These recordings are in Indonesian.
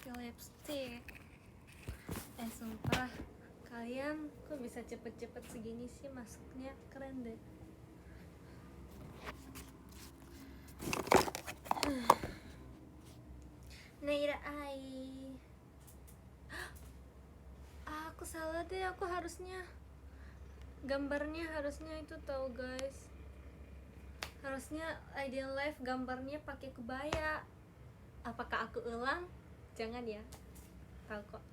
pakai lipstick. Sumpah, kalian kok bisa cepet-cepet segini sih masuknya, keren deh. Naira Ai. Aku salah deh, aku harusnya gambarnya harusnya itu tahu guys. Harusnya ideal life gambarnya pakai kebaya. Apakah aku ulang? Jangan ya. Tahu kok.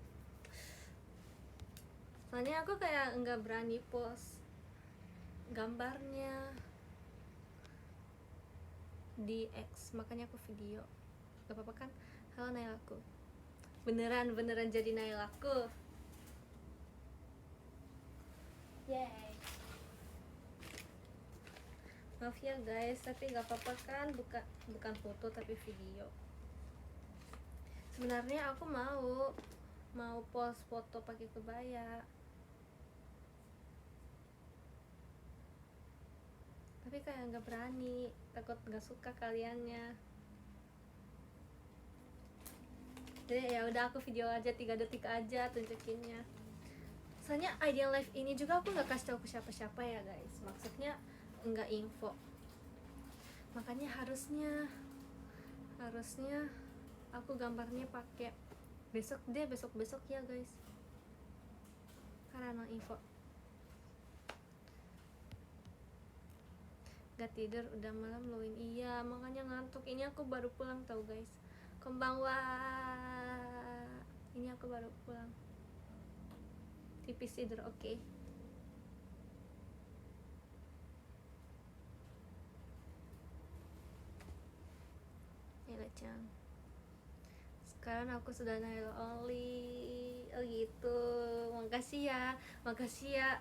Soalnya aku kayak nggak berani post gambarnya di X, makanya aku video. Gak apa-apa kan? Halo Nailaku. Beneran jadi Nailaku. Yay. Maaf ya guys, tapi gak apa-apa kan, bukan foto tapi video. Sebenarnya aku mau post foto pakai kebaya, tapi kayak nggak berani, takut nggak suka kaliannya. Jadi ya udah, aku video aja 3 detik aja tunjukinnya. Soalnya ideal life ini juga aku nggak kasih tahu ke siapa-siapa ya guys, maksudnya nggak info. Makanya harusnya aku gambarnya pakai besok ya guys, karena no info. Gak tidur udah malam loin. Iya, makanya ngantuk. Ini aku baru pulang tau guys. Konbanwa. Ini aku baru pulang. Tipis tidur, oke. Cang. Sekarang aku sudah nail only. Oh gitu. Makasih ya.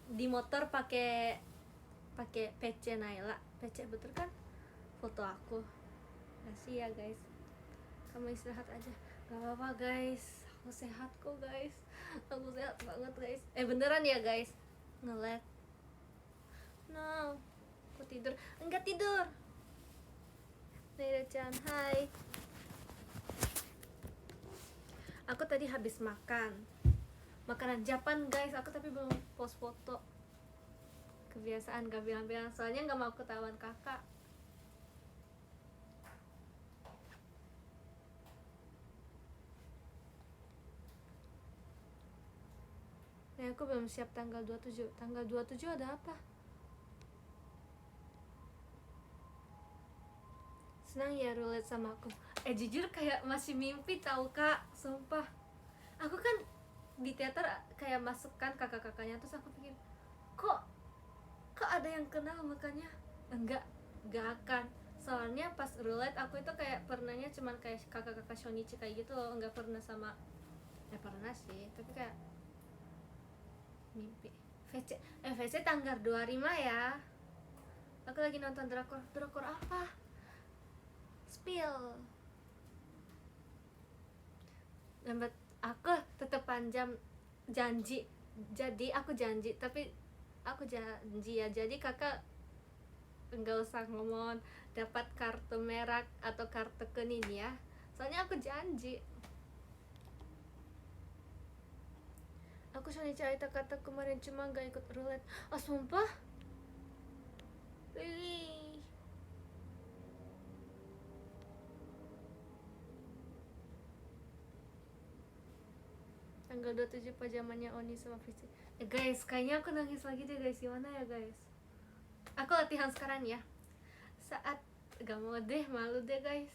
Di motor pakai PC Naila. PC betul kan? Foto aku. Makasih ya guys. Kamu istirahat aja. Gak apa-apa guys, aku sehat kok guys. Aku sehat banget guys. Beneran ya guys. Nge-lag. No, aku tidur. Enggak tidur. Naira-chan, hai. Aku tadi habis makan makanan Japan guys. Aku tapi belum post foto. Kebiasaan gak bilang-bilang, soalnya gak mau ketahuan kakak. Aku belum siap tanggal 27. Tanggal 27 ada apa? Senang ya relate sama aku. Jujur kayak masih mimpi tahu kak, sumpah. Aku kan di teater kayak masukkan kakak-kakaknya, terus aku pikir kok ada yang kenal, makanya enggak akan. Soalnya pas relate aku itu kayak pernahnya cuman kayak kakak-kakak Shonichi kayak gitu loh, enggak pernah sama, pernah sih, tapi kayak mimpi. VC tanggal 25 ya. Aku lagi nonton drakor apa? Spill. Lambat, aku tetap panjang janji. Jadi aku janji, tapi aku janji ya. Jadi kakak enggak usah ngomong dapat kartu merah atau kartu kuning ya. Soalnya aku janji. Aku soalnya cerita kata kemarin cuma gak ikut roulette. Sumpah? Really? Tanggal 27 pajamannya Oni sama Vici. Guys, kayaknya aku nangis lagi deh guys. Gimana ya guys? Aku latihan sekarang ya. Saat gak mau deh, malu deh guys.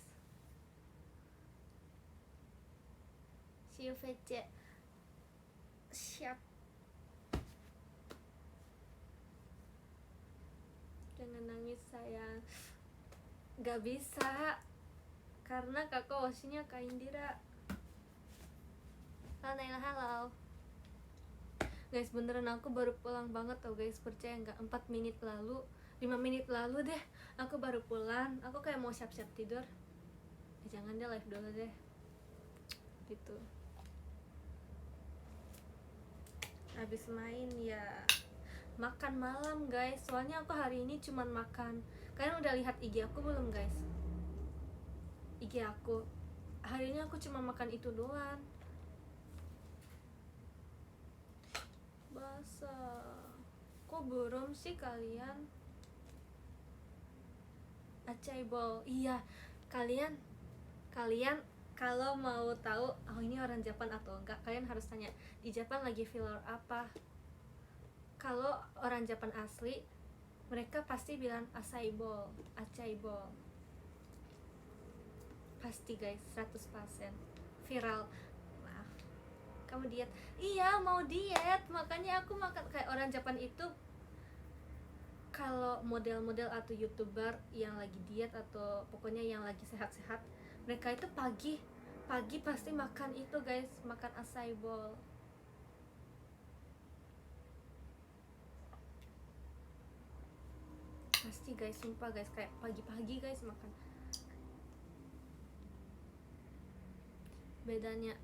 See you Vici. Siap. Jangan nangis sayang. Gak bisa, karena kakak wasinya Kak Indira. Halo Naila, halo guys. Beneran aku baru pulang banget tau guys, percaya nggak? 4 menit lalu, 5 menit lalu deh aku baru pulang. Aku kayak mau siap-siap tidur. Jangan deh, live dulu deh gitu. Habis main ya makan malam guys. Soalnya aku hari ini cuman makan. Kalian udah lihat IG aku belum guys? IG aku hari ini aku cuma makan itu doang. Basah. Kok belum sih kalian? Achaibol. Iya, kalian kalau mau tahu oh ini orang Jepang atau enggak, kalian harus tanya di Jepang lagi filler apa. Kalau orang Jepang asli, mereka pasti bilang achaibol. Pasti guys, 100% viral. Maaf, kamu diet? Iya, mau diet, makanya aku makan kayak orang Jepang itu. Kalau model-model atau youtuber yang lagi diet atau pokoknya yang lagi sehat-sehat, mereka itu pagi pasti makan itu guys, makan acai bowl. Pasti guys, sumpah guys, kayak pagi-pagi guys makan. Bedanya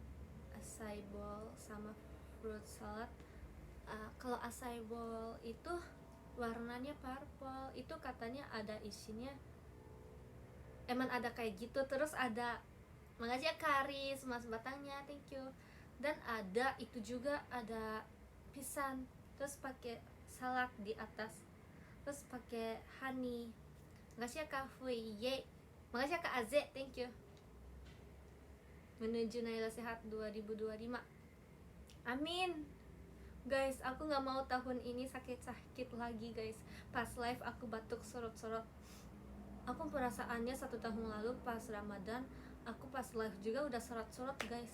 acai bowl sama fruit salad, kalau acai bowl itu warnanya purple, itu katanya ada isinya, emang ada kayak gitu, terus ada, makasih ya Karis mas batangnya, thank you. Dan ada itu juga ada pisang, terus pakai salad di atas, terus pakai honey. Makasih ya Kak Fuye, makasih ya Kak Aze, thank you. Menuju Naila Sehat 2025, amin. Guys, aku nggak mau tahun ini sakit-sakit lagi guys. Pas live aku batuk sorot-sorot. Aku perasaannya 1 tahun lalu pas Ramadan, aku pas live juga udah sorot-sorot guys.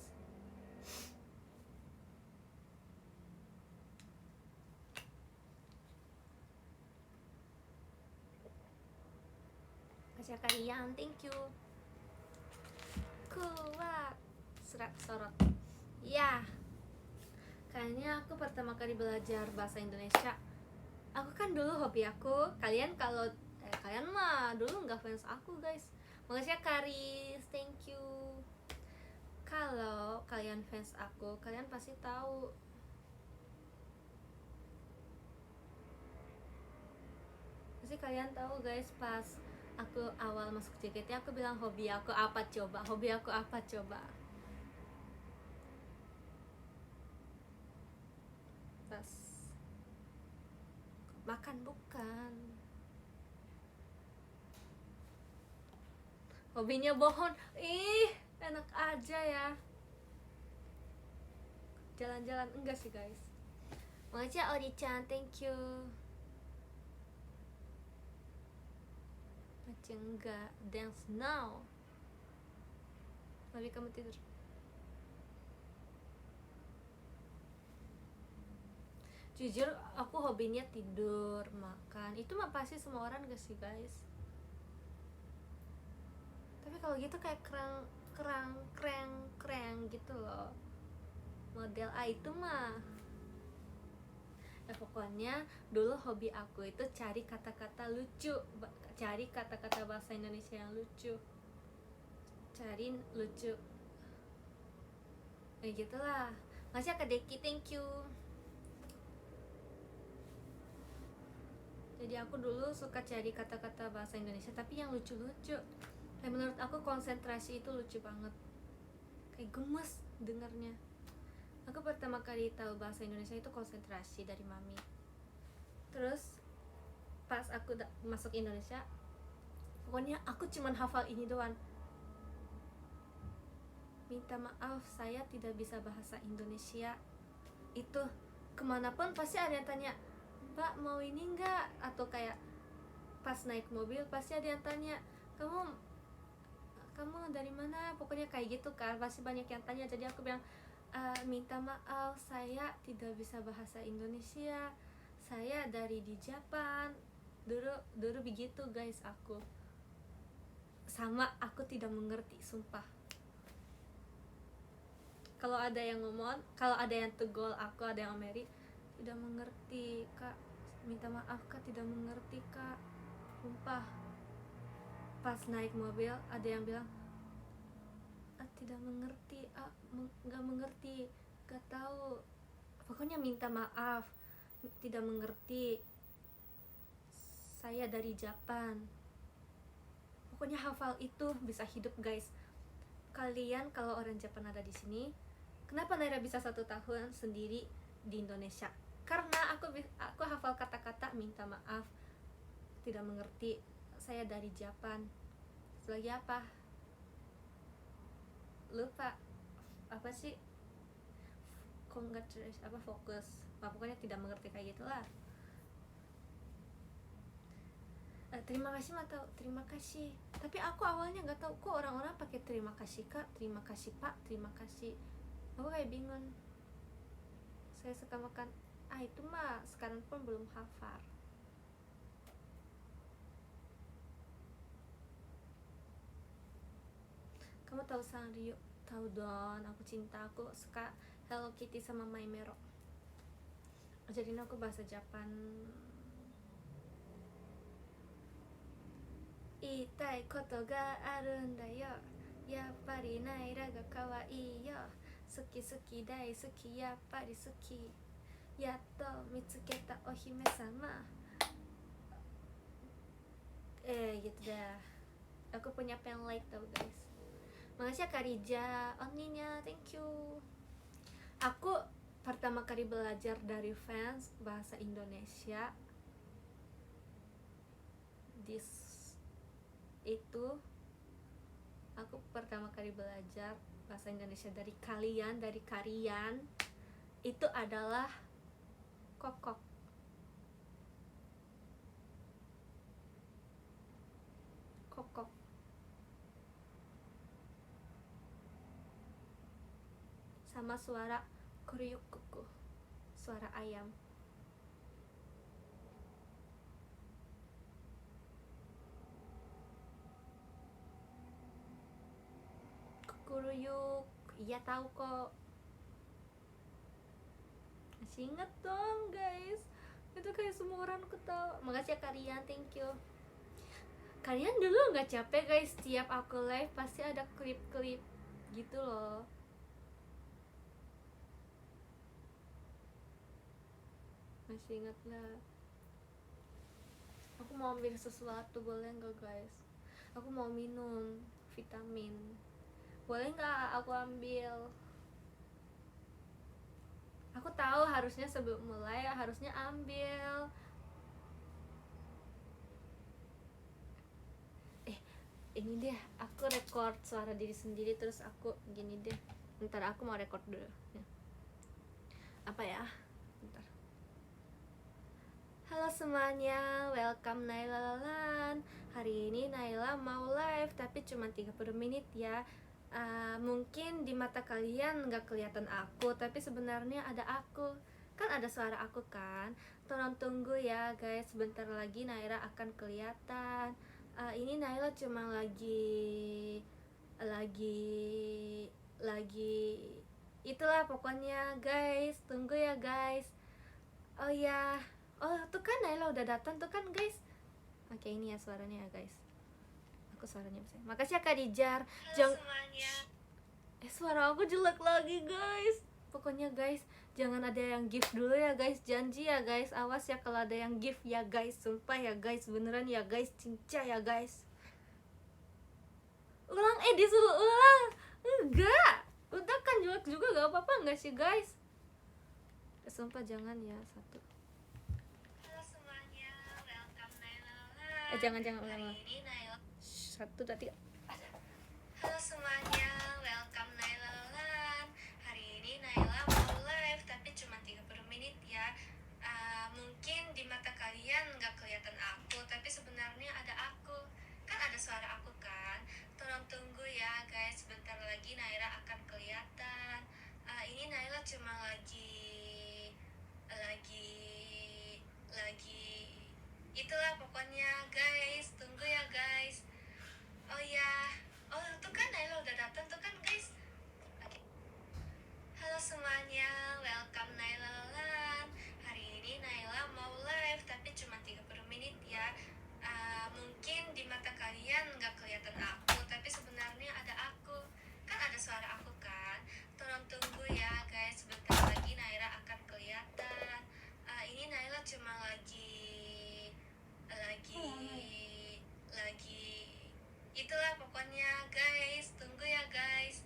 Kasih kalian, thank you. Kuat serat sorot. Ya, kayaknya aku pertama kali belajar bahasa Indonesia. Aku kan dulu hobi aku, kalian kalau kalian mah dulu nggak fans aku guys. Makasih ya Karis, thank you. Kalau kalian fans aku, kalian pasti tahu. Pasti kalian tahu guys, pas aku awal masuk JKT aku bilang hobi aku apa coba, pas makan bukan, hobinya bohong. Ih, enak aja ya. Jalan-jalan enggak sih guys. Makasih ya Odi-chan, thank you. Macam enggak, dance now. Lebih kamu tidur. Jujur aku hobinya tidur, makan. Itu mah pasti semua orang gak sih guys. Tapi kalau gitu kayak kreng gitu loh. Model A itu mah. Ya pokoknya dulu hobi aku itu cari kata-kata lucu, cari kata-kata bahasa Indonesia yang lucu, cari lucu kayak gitulah. Masih Kak Deki, thank you. Jadi aku dulu suka cari kata-kata bahasa Indonesia tapi yang lucu-lucu. Kayak menurut aku konsentrasi itu lucu banget, kayak gemes dengernya. Aku pertama kali tahu bahasa Indonesia itu konsentrasi dari mami. Terus pas aku masuk Indonesia, pokoknya aku cuman hafal ini doang. Minta maaf saya tidak bisa bahasa Indonesia. Itu kemanapun pasti ada yang tanya, Mbak mau ini enggak? Atau kayak pas naik mobil pasti ada yang tanya, kamu dari mana? Pokoknya kayak gitu kan, pasti banyak yang tanya. Jadi aku bilang, minta maaf saya tidak bisa bahasa Indonesia, saya dari di Jepang. Dulu begitu guys. Aku sama, aku tidak mengerti sumpah. Kalau ada yang ngomong, kalau ada yang tegol aku, ada yang Mary, tidak mengerti kak, minta maaf kak, tidak mengerti kak, sumpah. Pas naik mobil ada yang bilang, tidak mengerti, nggak mengerti, nggak tahu, pokoknya minta maaf, tidak mengerti, saya dari Jepang. Pokoknya hafal itu bisa hidup guys. kalian kalau orang Jepang ada di sini, kenapa Naira bisa 1 tahun sendiri di Indonesia? Karena aku hafal kata-kata minta maaf, tidak mengerti, saya dari Jepang. Lagi apa? Lupa apa sih? Congratulations apa fokus? Pokoknya tidak mengerti kayak gitulah. Terima kasih atau terima kasih. Tapi aku awalnya nggak tahu kok orang-orang pakai terima kasih kak, terima kasih pak, terima kasih. Aku kayak bingung. Saya suka makan. Itu mah sekarang pun belum hafal. Kamu tahu Sanrio? Tahu dong, aku cinta, aku suka Hello Kitty sama Maimero. Jadi aku bahasa Jepang. 言いたいことがあるんだよ、やっぱりナイラが可愛いよ、好き好き大好き、やっぱり好き、やっと見つけたお姫様。Gitu dah. Aku punya pen light tau guys. Makasih ya Karija, Oninya, thank you. Aku pertama kali belajar dari fans bahasa Indonesia itu aku pertama kali belajar bahasa Indonesia dari kalian itu adalah kokok. Sama suara kuryukuku, suara ayam. Kuryuk, iya tahu kok. Masih inget dong guys, itu kayak semua orang aku tahu. Makasih ya kalian, thank you. Kalian dulu nggak capek guys, setiap aku live pasti ada klip-klip gitu loh. Masih inget lah. Aku mau ambil sesuatu, boleh nggak guys? Aku mau minum vitamin, boleh nggak aku ambil? Aku tahu harusnya sebelum mulai harusnya ambil. Ini deh, aku record suara diri sendiri terus aku gini deh. Ntar aku mau record dulu ya. Apa ya? Bentar. Halo semuanya, welcome Naila Lalan. Hari ini Naila mau live tapi cuma 30 menit ya. Mungkin di mata kalian nggak kelihatan aku, tapi sebenarnya ada aku. Kan ada suara aku kan. Tolong tunggu ya guys, sebentar lagi Naila akan kelihatan. Ini Naila cuma lagi itulah pokoknya guys, tunggu ya guys. Oh ya, tuh kan Naila udah datang tuh kan guys. Oke, ini ya suaranya ya guys. Aku suaranya bisa. Makasih ya Kak Dijar. Semuanya. Suara aku jelek lagi guys. Pokoknya guys, jangan ada yang gift dulu ya guys, janji ya guys. Awas ya kalau ada yang gift ya guys, sumpah ya guys, beneran ya guys, cinca ya guys. Ulang, disuruh ulang. Enggak, udah kan jelek juga gak apa-apa gak sih guys? Sumpah jangan ya, satu. Halo semuanya, welcome Naila. Jangan ulang. Satu, dua, tiga. Halo semuanya, welcome Naila. Hari ini Naila mau live tapi cuma 30 menit ya. Mungkin di mata kalian nggak kelihatan aku, tapi sebenarnya ada aku. Kan ada suara aku kan. Tolong tunggu ya guys, sebentar lagi Naila akan kelihatan. Ini Naila cuma lagi itulah pokoknya guys, tunggu ya guys. Oh ya, tuh kan Naila udah datang tuh kan guys. Okay. Halo semuanya, welcome Naila Lalan. Hari ini Naila mau live tapi cuma 30 menit ya. Mungkin di mata kalian nggak kelihatan aku, tapi sebenarnya ada aku. Kan ada suara aku kan. Tolong tunggu ya guys, sebentar lagi Naila akan kelihatan. Ini Naila cuma lagi itulah pokoknya guys, tunggu ya guys.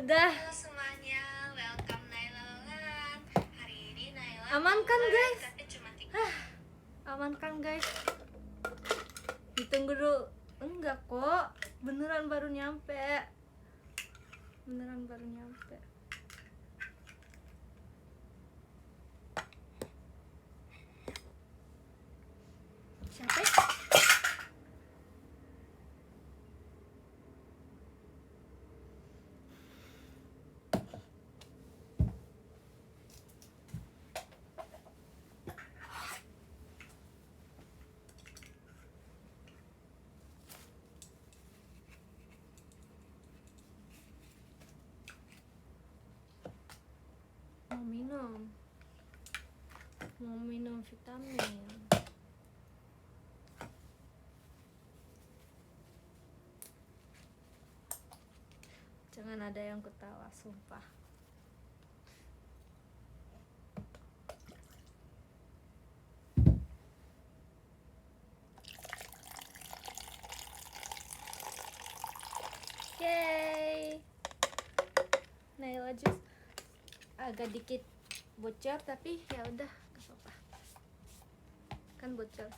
Udah. Halo semuanya, welcome Naila Lolan. Hari ini Naila Aman kan, mau guys? tapi cuma Aman kan guys? Ditunggu dulu. Enggak kok, beneran baru nyampe. Siapa? Mau minum vitamin. Jangan ada yang ketawa, sumpah. Yeay. Naila jus agak dikit bocor tapi ya udah gak apa-apa. Kan bocor.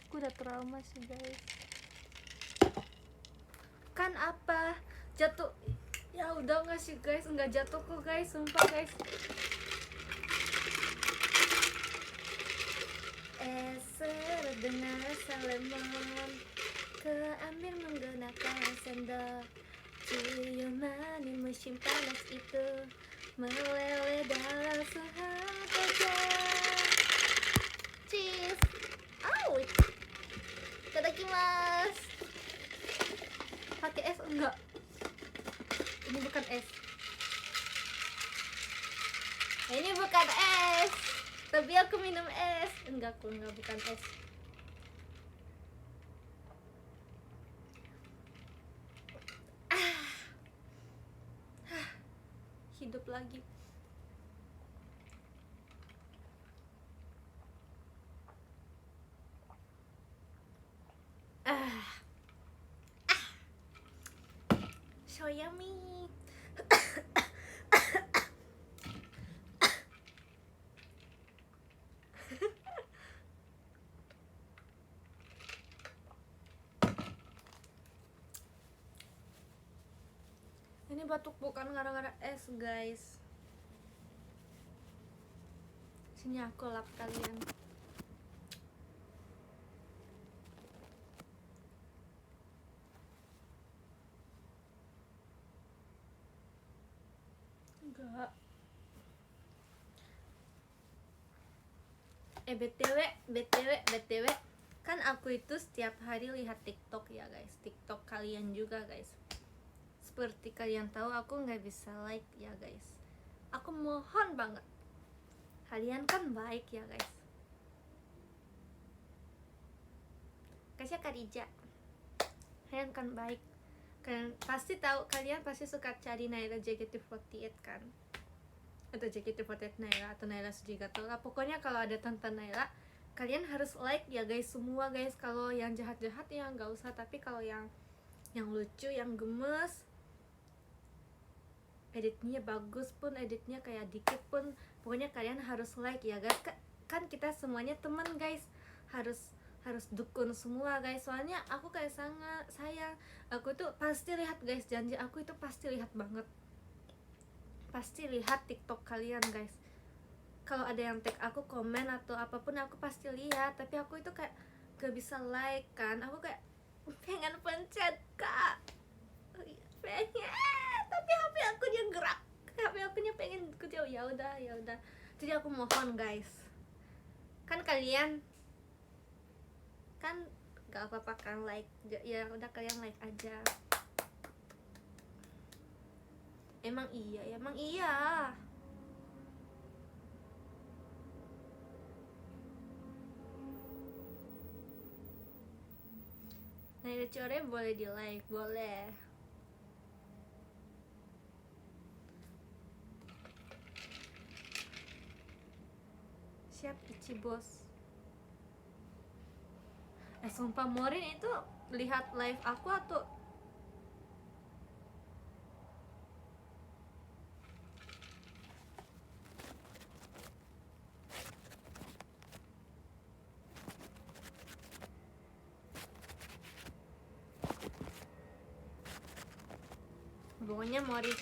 Aku udah trauma sih guys. Kan apa? Jatuh. Ya udah nggak sih guys, nggak jatuh kok guys, sumpah guys. Dengan rasa lemon keambil menggunakan sendok. Cium manis musim panas itu meleleh dalam sahabatnya. Cheese. Ouch. Itadakimasu. Pakai es enggak? Ini bukan es. Ini bukan es. Tapi aku minum es. Enggak, aku enggak, bukan es. Hidup lagi. So yummy. Ini batuk bukan gara-gara es guys. Sini aku lap kalian. Enggak. BTW kan aku itu setiap hari lihat TikTok ya guys. TikTok kalian juga guys. Seperti kalian tahu aku nggak bisa like ya guys. Aku mohon banget, kalian kan baik ya guys. Kasih Karija, kalian kan baik. Kalian pasti tahu, kalian pasti suka cari Naila JKT48 kan, atau JKT48 Naila atau Naila Sujigato lah. Pokoknya kalau ada Tante Naila, kalian harus like ya guys, semua guys. Kalau yang jahat-jahat ya nggak usah, tapi kalau yang lucu, yang gemes, editnya bagus pun, editnya kayak dikit pun, pokoknya kalian harus like ya guys. Kan kita semuanya teman guys, harus dukun semua guys. Soalnya aku kayak sangat sayang, aku tuh pasti lihat guys, janji aku itu pasti lihat banget, pasti lihat TikTok kalian guys. Kalau ada yang tag aku, komen atau apapun, aku pasti lihat. Tapi aku itu kayak gak bisa like kan, aku kayak pengen pencet kak, pengen, tapi HP akunya gerak, HP akunya pengen kejauh. Ya udah. Jadi aku mohon guys, kan kalian kan gak apa-apa kan like, ya udah kalian like aja. Emang iya. Naila Core boleh di like, boleh. Siap Ichi bos. Sumpah Morin itu lihat live aku atau pokoknya Morin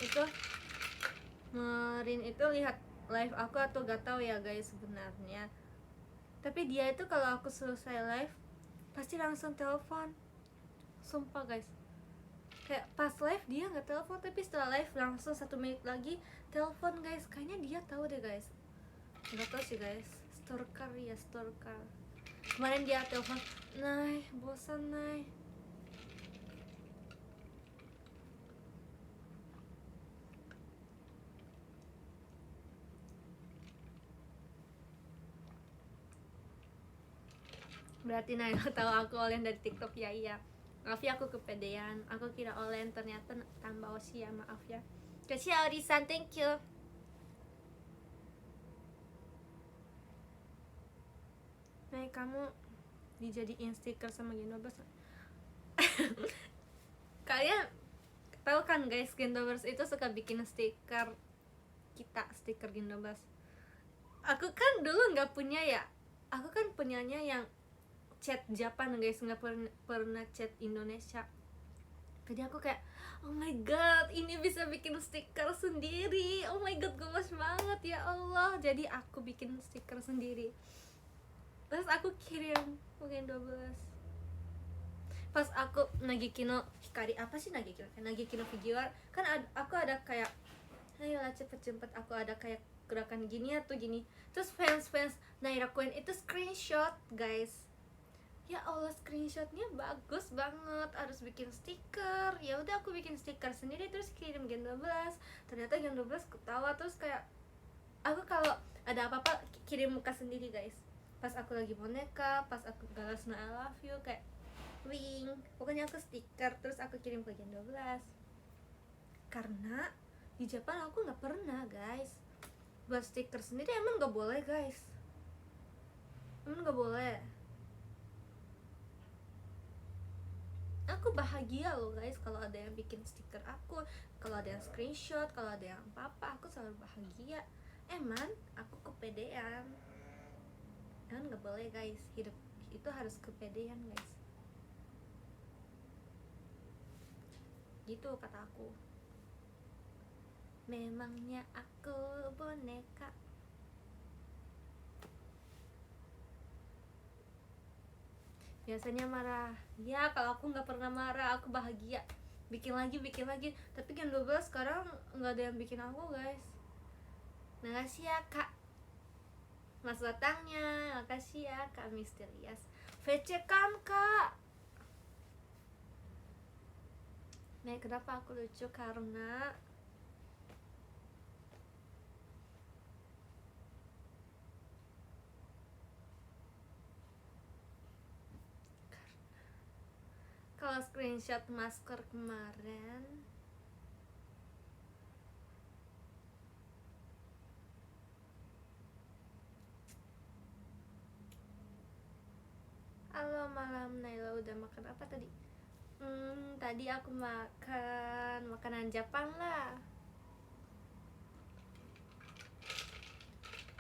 itu lihat live aku atau gak tahu ya guys sebenarnya. Tapi dia itu kalau aku selesai live pasti langsung telepon. Sumpah guys. Kayak pas live dia nggak telepon, tapi setelah live langsung 1 menit lagi telepon guys. Kayaknya dia tahu deh guys. Nggak tahu sih guys. Stalker ya, stalker. Kemarin dia telepon, "Nay, bosan Nay." Berarti Naila tahu aku Olen dari TikTok ya. Iya, maaf ya aku kepedean, aku kira Olen, ternyata tambah Osia. Maaf ya. Kasih ya Orisan, thank you. Nah, kamu dijadiin stiker sama Gendobers. Kalian tahu kan guys, Gendobers itu suka bikin stiker kita, stiker Gendobers. Aku kan dulu nggak punya ya, aku kan punyanya yang chat Japan guys, nggak pernah chat Indonesia. Jadi aku kayak, oh my god, ini bisa bikin stiker sendiri. Oh my god, gemes banget ya Allah. Jadi aku bikin stiker sendiri. Terus aku kirim mungkin 12. Pas aku Nagikino Hikari, apa sih Nagikino? Nagikino Figure kan aku ada kayak, ayolah cepet-cepet, aku ada kayak gerakan gini atau gini. Terus fans Naira Queen itu screenshot guys. Ya Allah, screenshotnya bagus banget, harus bikin stiker. Ya udah aku bikin stiker sendiri terus kirim Gen 12. Ternyata Gen 12 ketawa. Terus kayak aku kalau ada apa-apa kirim muka sendiri guys. Pas aku lagi boneka, pas aku galas no I love you, kayak wing, pokoknya aku stiker terus aku kirim ke Gen 12. Karena di Jepang aku nggak pernah guys buat stiker sendiri. Emang nggak boleh guys, emang nggak boleh. Aku bahagia loh guys kalau ada yang bikin stiker aku, kalau ada yang screenshot, kalau ada yang apa-apa, aku selalu bahagia. Emang aku kepedean. Emang nggak boleh guys, hidup itu harus kepedean guys. Gitu kata aku. Memangnya aku boneka. Biasanya marah. Ya kalau aku nggak pernah marah, aku bahagia. Bikin lagi. Tapi Gen 12 sekarang nggak ada yang bikin aku guys. Makasih ya kak Mas Batangnya, makasih ya kak Misterius. VC kan kak. Nah, kenapa aku lucu? Karena kalau screenshot masker kemarin, halo malam Naila, udah makan apa tadi? Tadi aku makan makanan Jepang lah.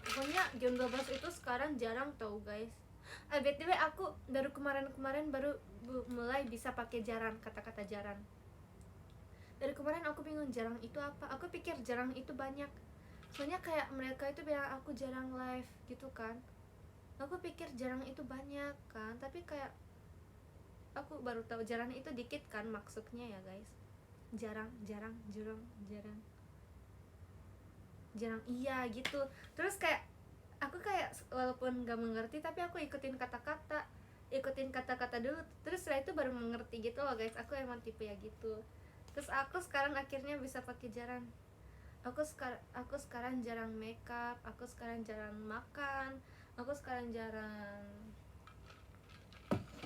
Pokoknya Gen 12 itu sekarang jarang tau guys. BTW aku baru kemarin baru mulai bisa pakai jaran, kata-kata jaran. Dari kemarin aku bingung jarang itu apa. Aku pikir jarang itu banyak. Soalnya kayak mereka itu bilang aku jarang live gitu kan. Aku pikir jarang itu banyak kan, tapi kayak aku baru tahu jarang itu dikit kan maksudnya ya guys. Jarang iya gitu. Terus kayak aku kayak walaupun gak mengerti tapi aku ikutin kata-kata dulu, terus setelah itu baru mengerti gitu loh guys. Aku emang tipe ya gitu. Terus aku sekarang akhirnya bisa pakai jaran. Aku sekarang jarang makeup, aku sekarang jarang makan, aku sekarang jarang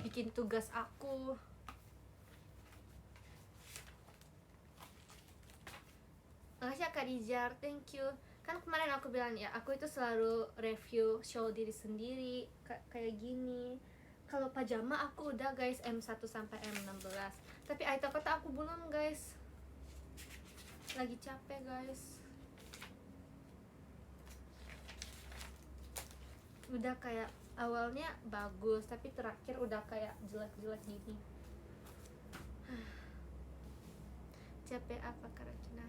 bikin tugas aku. Makasih ya Kak Dijar, thank you. Kan kemarin aku bilang ya, aku itu selalu review show diri sendiri kayak gini. Kalau pajama aku udah guys, M1 sampai M16. Tapi Aita kata aku belum guys. Lagi capek guys. Udah kayak awalnya bagus, tapi terakhir udah kayak jelek-jelek gini. Capek apa Karakina?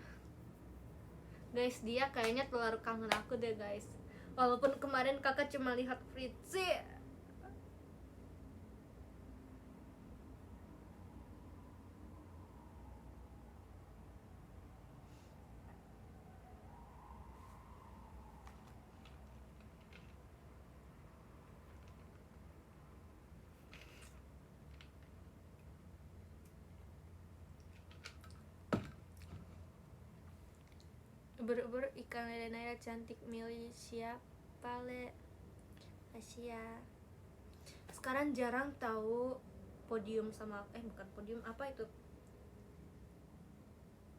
Guys, dia kayaknya terlalu kangen aku deh guys. Walaupun kemarin kakak cuma lihat Fritzi. Ber ikan lele Naira cantik milih siapa le? Asia. Sekarang jarang tahu podium sama bukan podium, apa itu?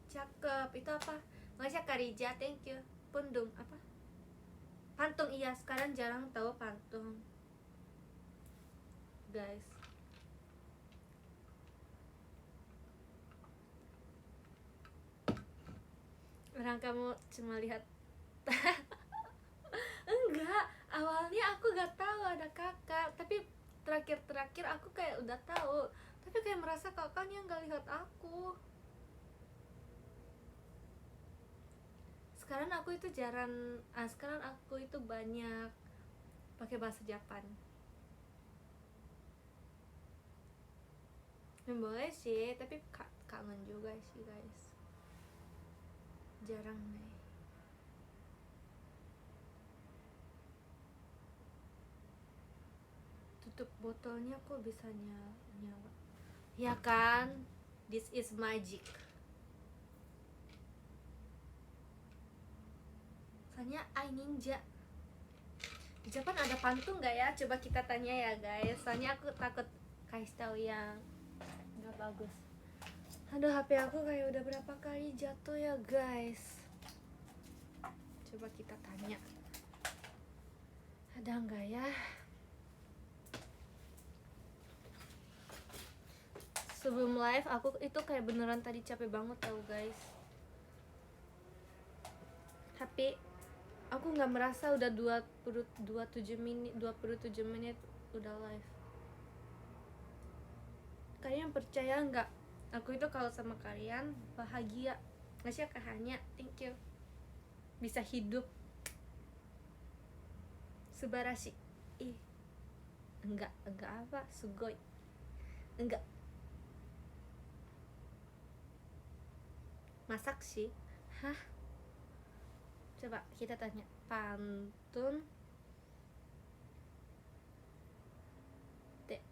Cakep, itu apa? Nggak Karija, thank you. Pundung apa? Pantung, iya sekarang jarang tahu pantung. Guys. Orang kamu cuma lihat enggak, awalnya aku gak tahu ada kakak, tapi terakhir aku kayak udah tahu, tapi kayak merasa kakaknya nggak lihat aku. Sekarang aku itu sekarang aku itu banyak pakai bahasa Japan. Boleh sih, tapi kangen juga sih guys. Jarang nih. Tutup botolnya kok bisa nyala. Ya kan? This is magic. Soalnya I ninja. Di Jepang ada pantun gak ya? Coba kita tanya ya guys. Soalnya aku takut kasih tahu yang nggak bagus. Aduh, HP aku kayak udah berapa kali jatuh ya guys. Coba kita tanya. Ada nggak ya? Sebelum live aku itu kayak beneran tadi capek banget tau guys. Tapi aku nggak merasa udah 27 menit udah live. Kalian percaya nggak? Aku itu kalau sama kalian bahagia. Ngasih hanya thank you. Bisa hidup. Subarashi. Enggak apa? Sugoi. Enggak. Masak sih. Hah? Coba kita tanya. Pantun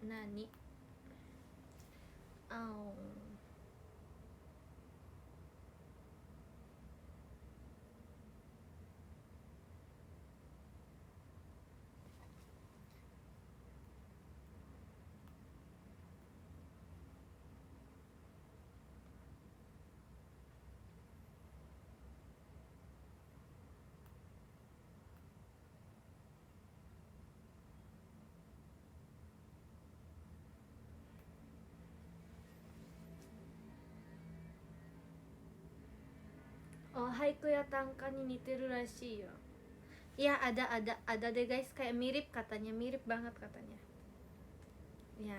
nani? Oh, haiku ya tangka ni niteru rashi yo. Ya ada deh guys, kayak mirip katanya, mirip banget katanya. Ya.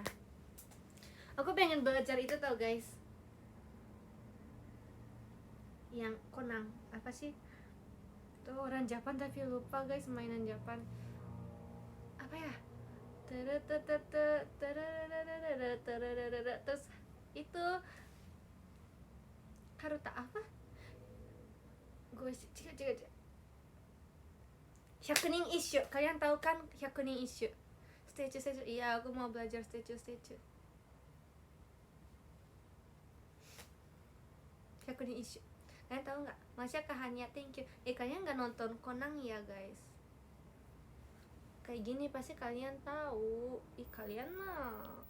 Aku pengen belajar itu tau guys. Yang konang, apa sih? Tuh orang Japan tapi lupa guys mainan Japan. Apa ya? Terus itu Haruta apa? Gue cika Hyakunin Isshu, kalian tahu kan Hyakunin Isshu? Statue. Iya, aku mau belajar statue. Hyakunin Isshu. Kalian tahu nggak? Masya hanya thank you. Kalian nggak nonton Konang ya guys? Kayak gini pasti kalian tahu. Kalian mah.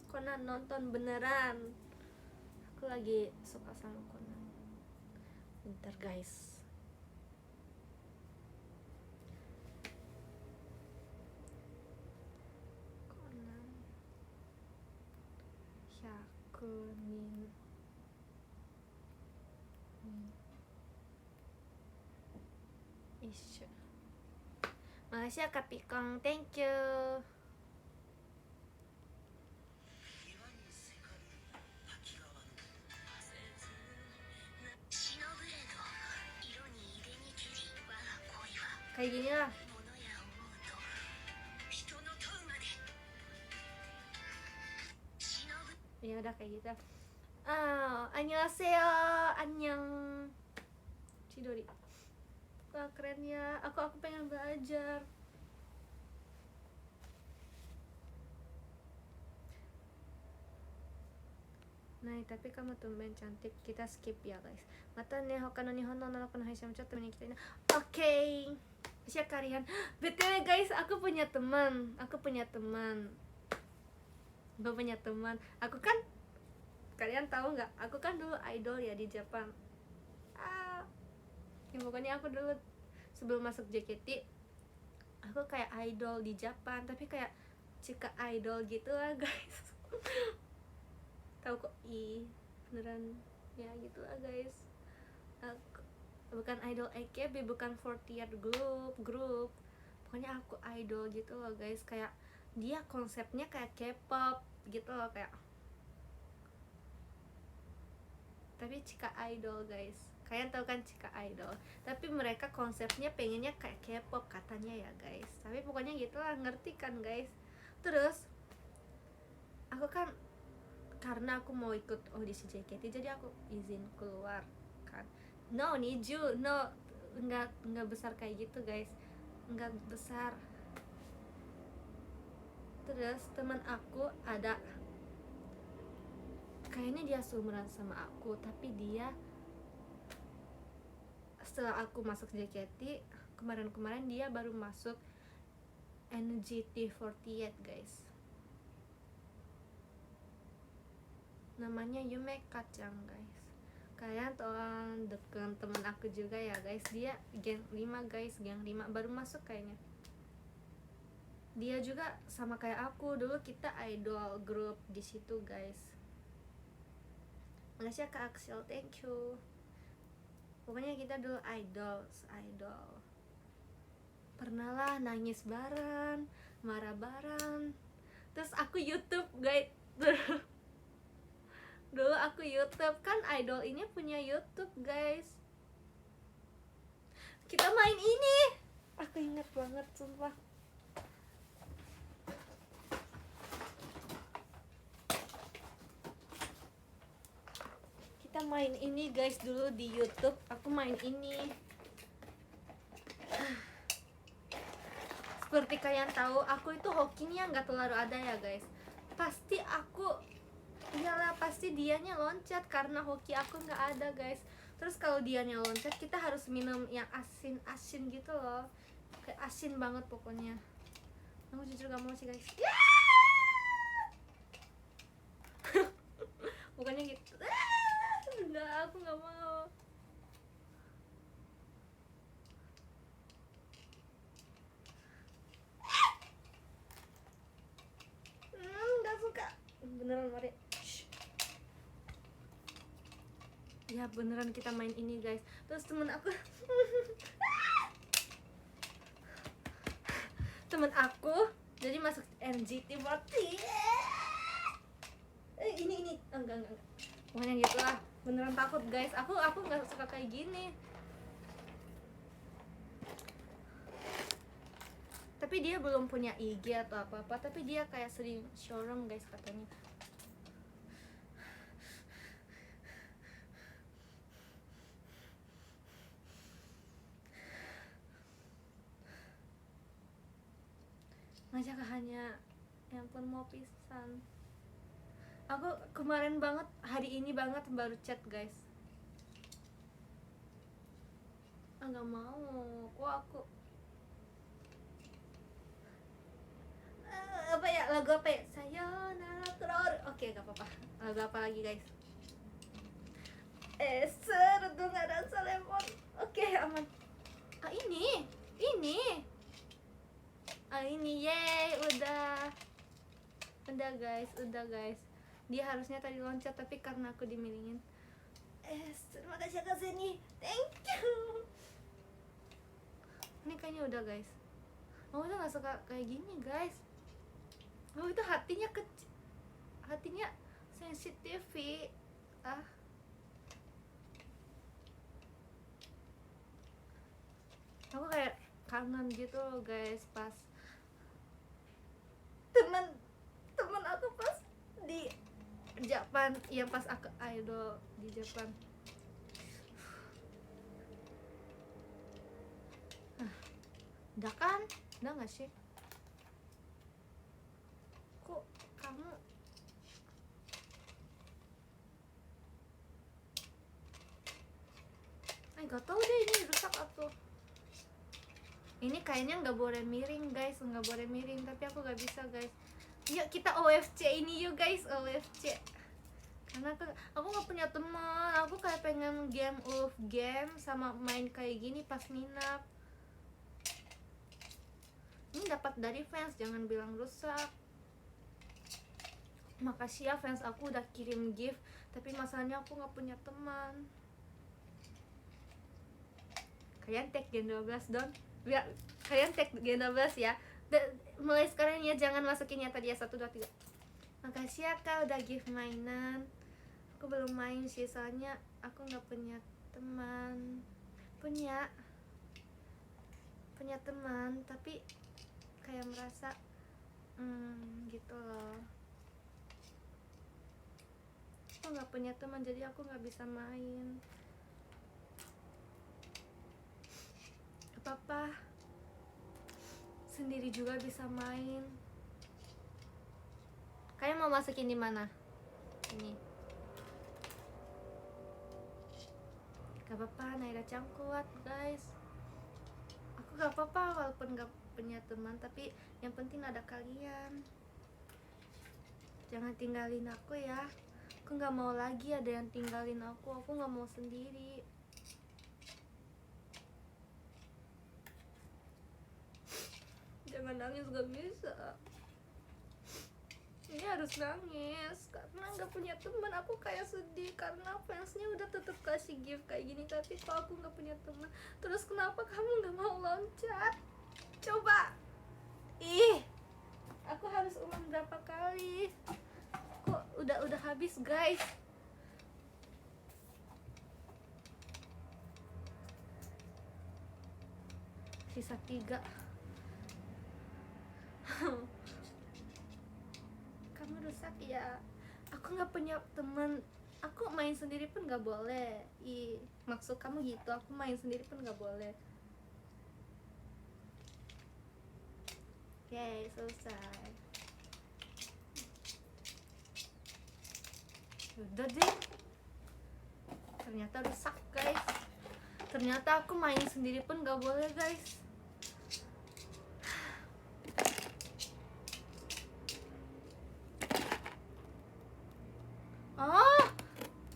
Conan nonton beneran. Aku lagi suka sama Conan. Bentar guys. kuning. Ish. Makasih ya Kak Pikong, thank you. シノブレド色に入れにけり我が恋は Kayak gini lah. 物や思うと人の問うまでシノブ Ya udah kayak gitu. Annyeonghaseyo, annyeong. Chidori. Wah keren ya. Aku pengen belajar. Nah, tapi kamu tumben cantik. Kita skip ya, guys. Mata ne hoka no nihon no nonoko no haisha mo chotto mini kita. Oke. Siap kalian. BTW guys, aku punya teman. Gue punya teman. Aku kan, kalian tahu nggak? Aku kan dulu idol ya di Jepang. Ya pokoknya aku dulu sebelum masuk JKT, aku kayak idol di Jepang, tapi kayak Chika idol gitu lah guys. Tahu kok beneran ya gitu lah guys. Aku bukan idol AKB, bukan 40th group. Pokoknya aku idol gitu loh guys, kayak dia konsepnya kayak K-pop gitu loh, kayak tapi Chika idol guys. Kalian tahu kan Chika idol, tapi mereka konsepnya pengennya kayak K-pop katanya ya guys. Tapi pokoknya gitulah, ngerti kan guys. Terus aku kan, karena aku mau ikut audisi JKT, jadi aku izin keluar kan. No, Niju, no, nggak besar kayak gitu guys, nggak besar. Terus teman aku ada, kayaknya dia seumuran sama aku, tapi dia setelah aku masuk JKT kemarin dia baru masuk NGT48 guys. Namanya Yume Kacang guys. Kalian tolong deken temen aku juga ya guys. Dia geng 5 guys, geng 5 baru masuk kayaknya. Dia juga sama kayak aku, dulu kita idol group di situ guys. Makasih ya Kak Axel, thank you. Pokoknya kita dulu idol. Pernah lah nangis bareng, marah bareng. Terus aku YouTube guys. Dulu aku YouTube, kan idol ini punya YouTube guys. Kita main ini. Aku ingat banget sumpah. Kita main ini guys dulu di YouTube. Aku main ini. Seperti kalian tahu, aku itu hokinya nggak terlalu ada ya guys. Pasti dianya loncat karena hoki aku nggak ada guys. Terus kalau dianya loncat, kita harus minum yang asin gitu loh, kayak asin banget pokoknya. Aku jujur gak mau sih guys. Pokoknya gitu. Enggak, aku nggak mau. Nggak suka. Beneran Mari. Ya beneran kita main ini guys. Terus temen aku jadi masuk NGT48. Ini enggak. Pokoknya gitu lah. Beneran takut guys. Aku nggak suka kayak gini. Tapi dia belum punya IG atau apa-apa, tapi dia kayak sering showroom guys katanya. Ngajak hanya yang pun mau pisan. Aku kemarin banget, hari ini banget baru chat guys. Nggak mau, kok aku apa ya, lagu apa ya? Sayonara Kuror. Oke, gak apa-apa. Lagu apa lagi guys? Serudungan dan selemon. Oke, aman. Ini yeay, udah guys. Dia harusnya tadi loncat tapi karena aku dimilingin. Terima kasih Kak Zeni, thank you. Ini kayaknya udah guys. Mama tuh gak suka kayak gini guys. Oh itu hatinya kecil, hatinya sensitif. Aku kayak kangen gitu loh guys pas teman aku pas di Japan, yang pas aku idol di Japan. Udah kan? Udah gak sih? Kok kamu gak tau deh ini rusak atau ini kayaknya nggak boleh miring guys, nggak boleh miring, tapi aku nggak bisa guys. Yuk kita OFC ini yuk guys, OFC. Karena aku nggak punya teman, aku kayak pengen game sama main kayak gini pas minap. Ini dapat dari fans, jangan bilang rusak. Makasih ya fans aku udah kirim gift, tapi masalahnya aku nggak punya teman. Kalian tag Gen 12 dong. Biar kalian tag Gen 12 ya. Mulai sekarang ya, jangan masukin ya tadi ya 1 2 3. Makasih ya Kak udah gift mainan. Aku belum main sih soalnya aku nggak punya teman. Punya teman tapi kayak merasa gitu loh. Aku nggak punya teman jadi aku nggak bisa main. Apa sendiri juga bisa main. Kalian mau masukin di mana? Ini. Gak apa-apa, Naira Cangkuat guys. Aku gak apa-apa walaupun gak punya teman, tapi yang penting ada kalian. Jangan tinggalin aku ya. Aku gak mau lagi ada yang tinggalin aku gak mau sendiri. Jangan nangis, gak bisa. Ini harus nangis karena gak punya teman. Aku kayak sedih karena fansnya udah tetep kasih gift kayak gini, tapi kok aku gak punya teman. Terus kenapa kamu gak mau loncat? Coba. Aku harus ulang berapa kali? Kok udah habis guys. Sisa 3. Kamu rusak ya. Aku nggak punya teman. Aku main sendiri pun nggak boleh. Maksud kamu gitu? Aku main sendiri pun nggak boleh. Oke, selesai. Udah deh. Ternyata rusak guys. Ternyata aku main sendiri pun nggak boleh guys.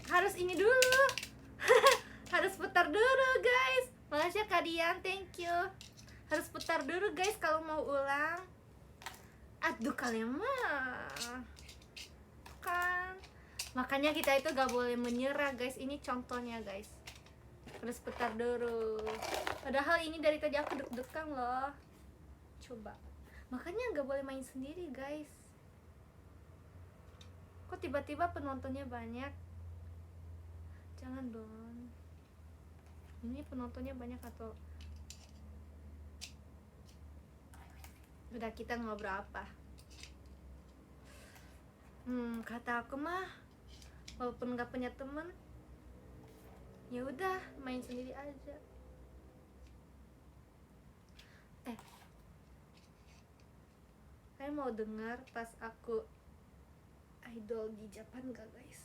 Harus ini dulu. Harus putar dulu guys. Makasih ya Kak Dian, thank you. Harus putar dulu guys kalau mau ulang. Aduh kalian mah kan. Makanya kita itu gak boleh menyerah guys. Ini contohnya guys. Harus putar dulu. Padahal ini dari tadi aku deg-degan loh. Coba. Makanya gak boleh main sendiri guys. Kok tiba-tiba penontonnya banyak? Jangan dong. Ini penontonnya banyak atau udah kita ngobrol apa? Kata aku mah walaupun gak punya temen, ya udah main sendiri aja. Kalian mau dengar pas aku idol di Japan gak guys?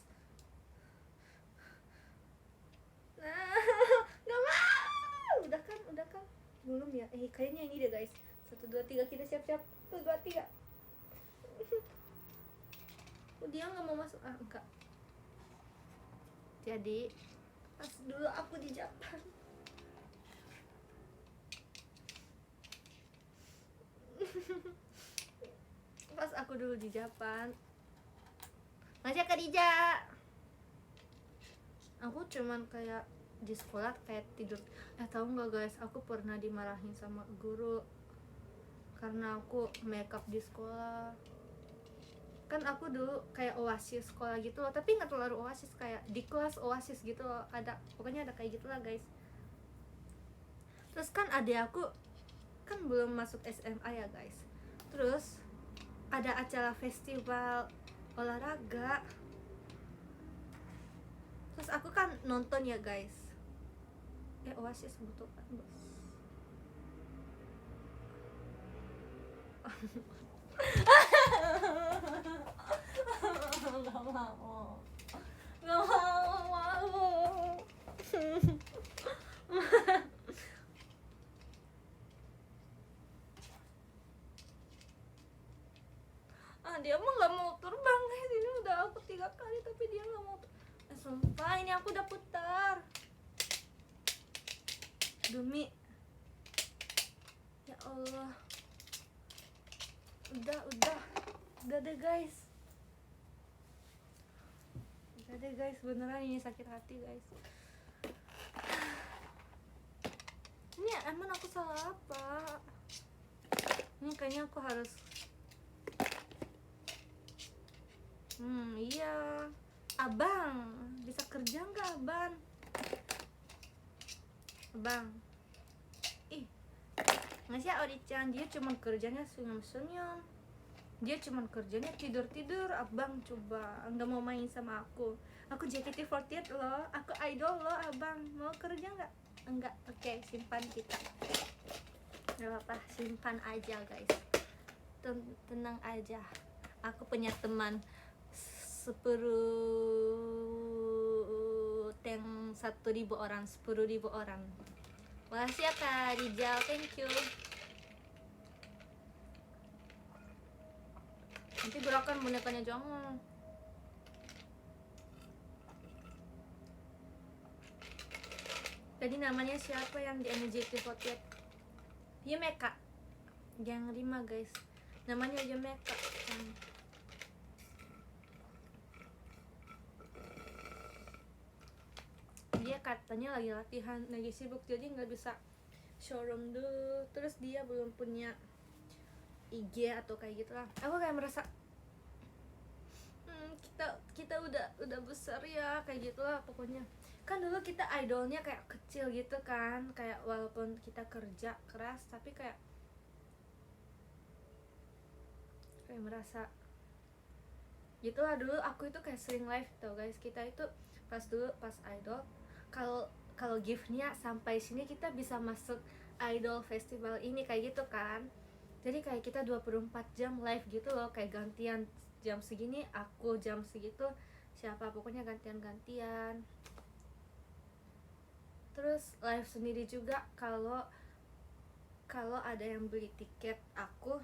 Gak mau. Udah kan? Belum ya? Kayaknya ini deh guys. 1 2 3 kita siap-siap. 1 2 3. Dia nggak mau masuk. Enggak. Jadi pas dulu aku di Japan. Pas aku dulu di Japan, Makasih Kak Dija. Aku cuman kayak di sekolah kayak tidur. Tahu nggak guys, aku pernah dimarahin sama guru karena aku makeup di sekolah. Kan aku dulu kayak oasis sekolah gitu loh, tapi nggak terlalu oasis, kayak di kelas oasis gitu loh, ada pokoknya ada kayak gitulah guys. Terus kan adik aku kan belum masuk SMA ya guys, terus ada acara festival olahraga, terus aku kan nonton ya guys. Oasis butuh kan bos. Gak mau, gak mau. Dia mah nggak mau terbang guys, ini udah aku 3 kali tapi dia nggak mau. Sumpah ini aku udah putar demi ya Allah. Udah deh guys, beneran ini sakit hati guys. Ini emang aku salah apa? Ini kayaknya aku harus iya. Abang bisa kerja nggak abang? Nggak sih Ori-chan, dia cuma kerjanya senyum-senyum, dia cuma kerjanya tidur-tidur. Abang coba nggak mau main sama aku JKT48 loh, aku idol loh. Abang mau kerja nggak? Enggak. Oke, simpan kita, nggak apa-apa, simpan aja guys. Tenang aja, aku punya teman 10 1.000 orang, 10.000 orang. Makasih ya Kak Rijal, thank you. Nanti gerakan bonekanya jangan. Tadi namanya siapa yang di NJT48? Yumeka, yang 5 guys, namanya Yumeka. Dia katanya lagi latihan, lagi sibuk, jadi nggak bisa showroom dulu. Terus dia belum punya IG atau kayak gitu lah. Aku kayak merasa kita udah besar ya, kayak gitulah pokoknya. Kan dulu kita idolnya kayak kecil gitu kan, kayak walaupun kita kerja keras tapi kayak merasa gitulah. Dulu aku itu kayak sering live tau guys, kita itu pas idol, kalau giftnya sampai sini kita bisa masuk idol festival ini kayak gitu kan. Jadi kayak kita 24 jam live gitu loh, kayak gantian jam segini aku, jam segitu siapa, pokoknya gantian. Terus live sendiri juga, kalau ada yang beli tiket aku,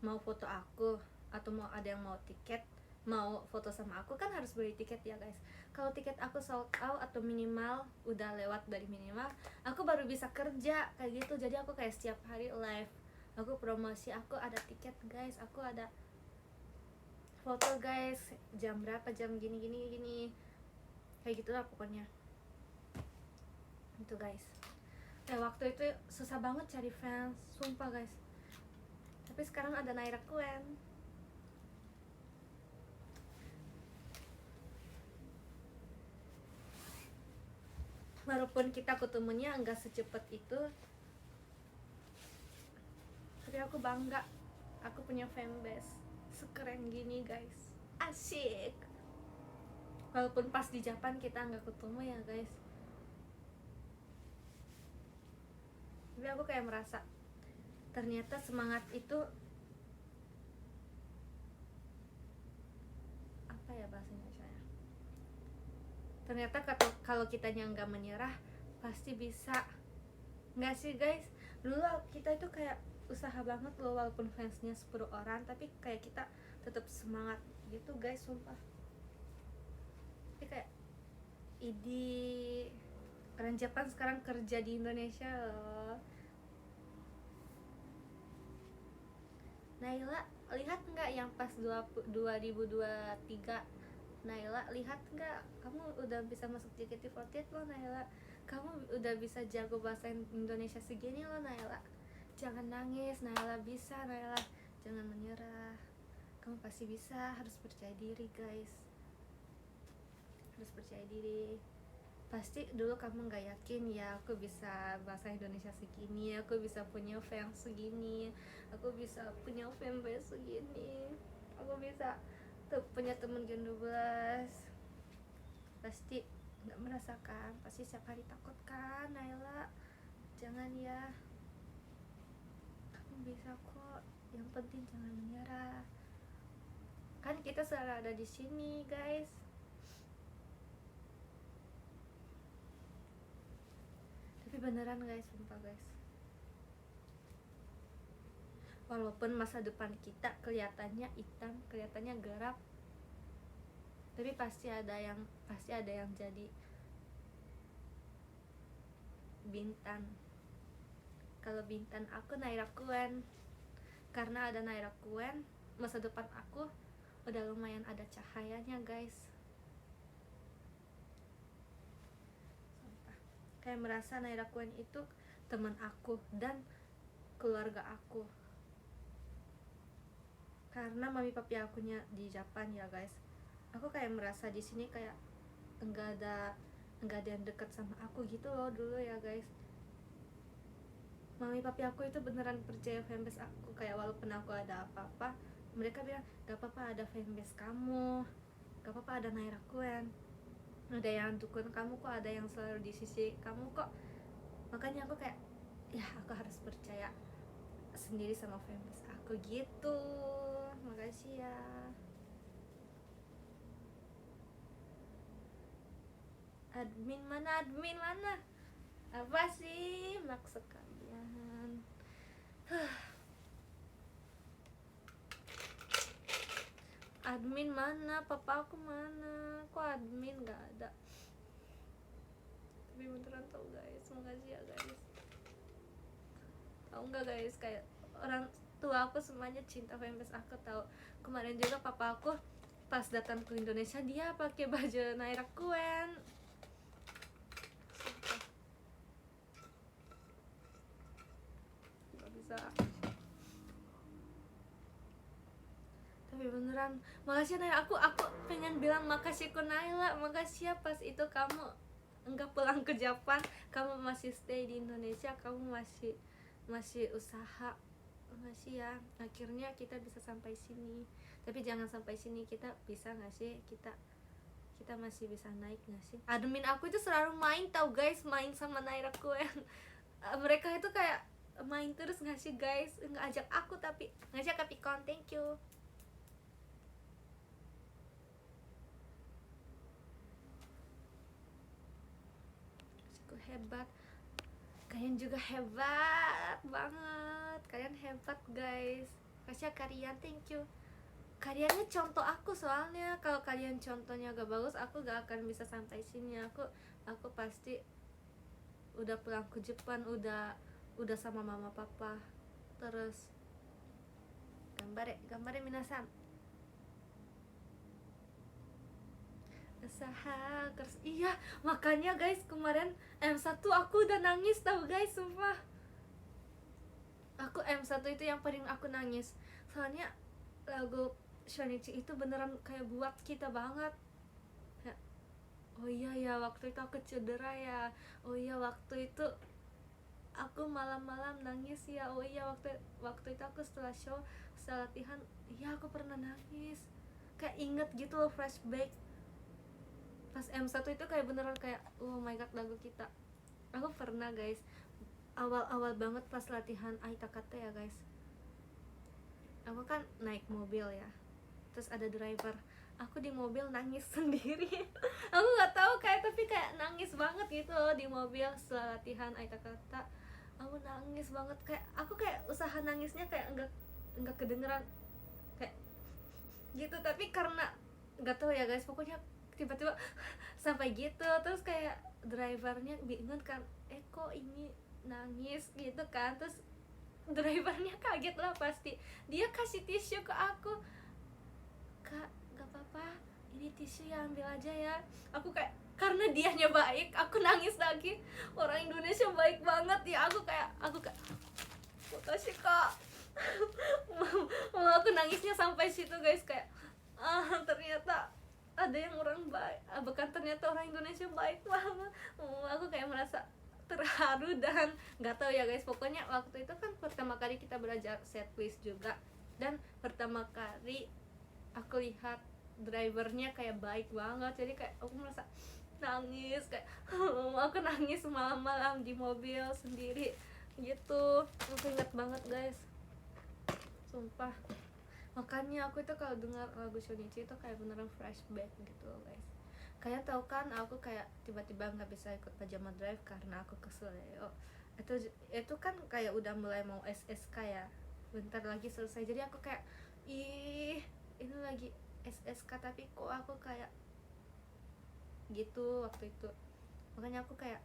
mau foto aku atau mau ada yang mau tiket, mau foto sama aku, kan harus beli tiket ya guys. Kalau tiket aku sold out atau minimal udah lewat dari minimal, aku baru bisa kerja kayak gitu. Jadi aku kayak setiap hari live, aku promosi, aku ada tiket guys, aku ada foto guys, jam berapa, jam gini kayak gitulah pokoknya. Itu guys, waktu itu susah banget cari fans, sumpah guys. Tapi sekarang ada Naira Kuen. Walaupun kita ketemunya enggak secepat itu, tapi aku bangga aku punya fanbase sekeren gini guys, asik. Walaupun pas di Japan kita enggak ketemu ya guys, tapi aku kayak merasa ternyata semangat itu apa ya bahasanya, saya ternyata kalau kitanya nggak menyerah pasti bisa. Nggak sih guys, dulu kita itu kayak usaha banget loh, walaupun fansnya 10 orang tapi kayak kita tetap semangat gitu guys, sumpah. Tapi kayak orang Jepang sekarang kerja di Indonesia loh. Naila lihat nggak yang pas 2023? Naila lihat nggak, kamu udah bisa masuk JKT48 loh Naila, kamu udah bisa jago bahasa Indonesia segini loh Naila. Jangan nangis Naila, bisa Naila, jangan menyerah, kamu pasti bisa. Harus percaya diri guys, harus percaya diri. Pasti dulu kamu nggak yakin ya, aku bisa bahasa Indonesia segini, aku bisa punya fans segini, aku bisa punya fanbase segini, aku bisa punya temen Gen 12. Pasti nggak merasakan, pasti setiap hari takut kan Naila. Jangan ya, kamu bisa kok, yang penting jangan menyerah. Kan kita selalu ada di sini guys. Tapi beneran guys, sumpah guys, walaupun masa depan kita kelihatannya hitam, kelihatannya gelap, tapi pasti ada yang jadi bintang. Kalau bintang aku Naira Kuen, karena ada Naira Kuen, masa depan aku udah lumayan ada cahayanya guys. Sumpah, kayak merasa Naira Kuen itu teman aku dan keluarga aku, karena mami papi akunya di Japan ya guys. Aku kayak merasa di sini kayak enggak ada yang dekat sama aku gitu loh dulu ya guys. Mami papi aku itu beneran percaya fanbase aku, kayak walaupun aku ada apa-apa mereka bilang gak apa-apa ada fanbase kamu, gak apa-apa ada Naira Kuen, ada yang dukung kamu kok, ada yang selalu di sisi kamu kok. Makanya aku kayak ya aku harus percaya sendiri sama fanbase aku gitu. Makasih ya. Admin mana apa sih maksud kalian? Admin mana, papa aku mana, kok admin gak ada. Tapi beneran tau guys, makasih ya guys. Tau nggak guys, kayak orang tua aku semuanya cinta fanbase aku. Tahu kemarin juga papa aku pas datang ke Indonesia dia pakai baju Naira Kuen. Gak bisa. Tapi beneran makasih Naila. Aku pengen bilang makasih ke Naila, makasih ya pas itu kamu enggak pulang ke Japan, kamu masih stay di Indonesia, kamu masih usaha. Makasih ya, akhirnya kita bisa sampai sini. Tapi jangan sampai sini, kita bisa nggak sih, kita masih bisa naik nggak sih? Admin aku itu selalu main tau guys, main sama Naira Kuen. Mereka itu kayak main terus nggak sih guys, nggak ajak aku tapi ngajak Capicon. Thank you. Aku hebat, kalian juga hebat banget, kalian hebat guys. Kasih kalian, thank you. Kaliannya contoh aku, soalnya kalau kalian contohnya gak bagus aku gak akan bisa sampai sini. Aku pasti udah pulang ke Jepang, udah sama mama papa terus. Gambare minasan, usaha terus. Iya makanya guys, kemarin M1 aku udah nangis tau guys, sumpah. Aku M1 itu yang paling aku nangis, soalnya lagu Shonichi itu beneran kayak buat kita banget ya. Oh iya ya, waktu itu aku cedera ya. Oh iya waktu itu aku malam-malam nangis ya. Oh iya waktu itu aku setelah show, setelah latihan, iya aku pernah nangis. Kayak inget gitu loh, flashback pas M1 itu kayak beneran kayak oh my god lagu kita. Aku pernah guys, awal-awal banget pas latihan Aitakata ya guys, aku kan naik mobil ya, terus ada driver, aku di mobil nangis sendiri. Aku nggak tahu kayak, tapi kayak nangis banget gitu loh di mobil setelah latihan Aitakata. Aku nangis banget, kayak aku kayak usaha nangisnya kayak enggak kedengeran kayak gitu, tapi karena nggak tahu ya guys, pokoknya tiba-tiba sampai gitu. Terus kayak drivernya bingung kan, kok ini nangis gitu kan. Terus drivernya kaget lah pasti. Dia kasih tisu ke aku, kak gak apa-apa, ini tisu ya, ambil aja ya. Aku kayak, karena dianya baik aku nangis lagi. Orang Indonesia baik banget ya. Aku kayak makasih kak. Aku nangisnya sampai situ guys, kayak ternyata ada yang orang baik, bukan ternyata orang Indonesia baik banget. Aku kayak merasa terharu dan nggak tahu ya guys. Pokoknya waktu itu kan pertama kali kita belajar setlist juga, dan pertama kali aku lihat drivernya kayak baik banget, jadi kayak aku merasa nangis, kayak aku nangis malam-malam di mobil sendiri gitu. Aku ingat banget guys, sumpah. Makanya aku itu kalau dengar lagu Shonichi itu kayak beneran flashback gitu loh guys. Kalian tahu kan aku kayak tiba-tiba nggak bisa ikut pajama drive karena aku kesel ya. Itu kan kayak udah mulai mau SSK ya, bentar lagi selesai. Jadi aku kayak, ih ini lagi SSK tapi kok aku kayak gitu waktu itu. Makanya aku kayak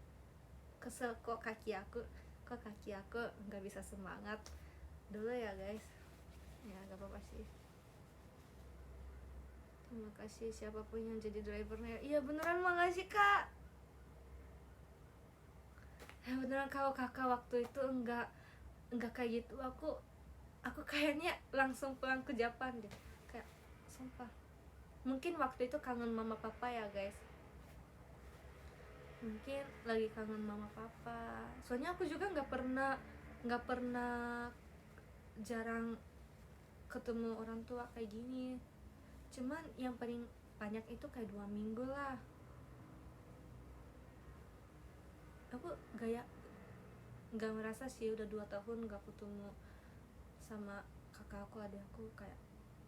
kesel, kok kaki aku nggak bisa semangat dulu ya guys. Ya gak apa-apa sih. Terima kasih siapapun yang jadi drivernya. Iya beneran makasih kak. Ya beneran, kalau kakak waktu itu enggak kayak gitu, aku kayaknya langsung pulang ke Japan deh. Kayak sumpah. Mungkin waktu itu kangen mama papa ya guys. Mungkin lagi kangen mama papa. Soalnya aku juga nggak pernah jarang ketemu orang tua kayak gini. Cuman yang paling banyak itu kayak 2 minggu lah. Aku nggak merasa sih udah 2 tahun nggak ketemu sama kakak aku, adik aku. Kayak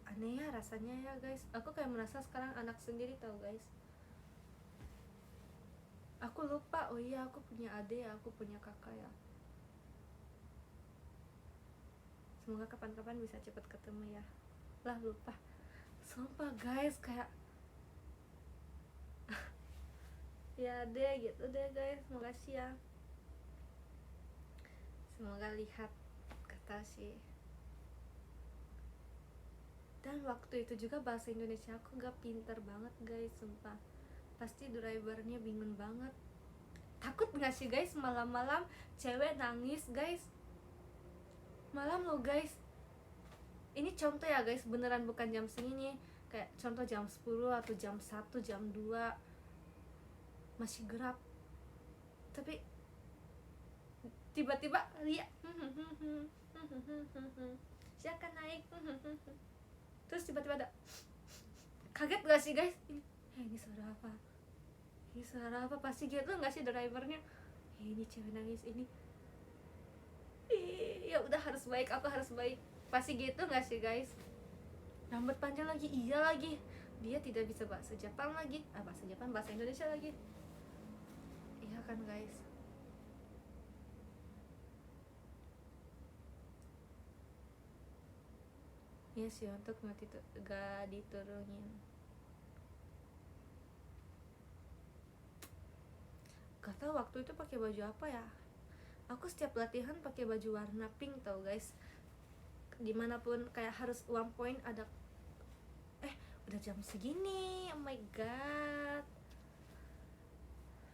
aneh ya rasanya ya guys. Aku kayak merasa sekarang anak sendiri tau guys. Aku lupa, oh iya aku punya adik ya, aku punya kakak ya. Semoga kapan-kapan bisa cepet ketemu ya. Lah lupa. Sumpah guys, kayak ya deh gitu deh guys. Makasih ya. Semoga lihat kata sih. Dan waktu itu juga bahasa Indonesia aku gak pinter banget guys, sumpah. Pasti drivernya bingung banget. Takut gak sih guys malam-malam cewek nangis guys? Malam loh guys. Ini contoh ya guys, beneran bukan jam segini. Kayak contoh jam 10 atau jam 1, jam 2 masih gelap. Tapi tiba-tiba lihat silakan naik. Terus tiba-tiba ada, kaget gak sih guys? Ini suara apa? Ini suara apa? Pasti gitu gak sih drivernya? Ini cewek nangis ini. Ya udah harus baik, aku harus baik. Pasti gitu gak sih guys? Rambut panjang lagi, iya lagi. Dia tidak bisa bahasa Jepang lagi. Bahasa Jepang, bahasa Indonesia lagi. Iya kan guys? Iya sih, untuk gak diturunin. Gak tau waktu itu pakai baju apa ya. Aku setiap latihan pakai baju warna pink tau guys. Dimanapun kayak harus 1 point ada. Udah jam segini, oh my god.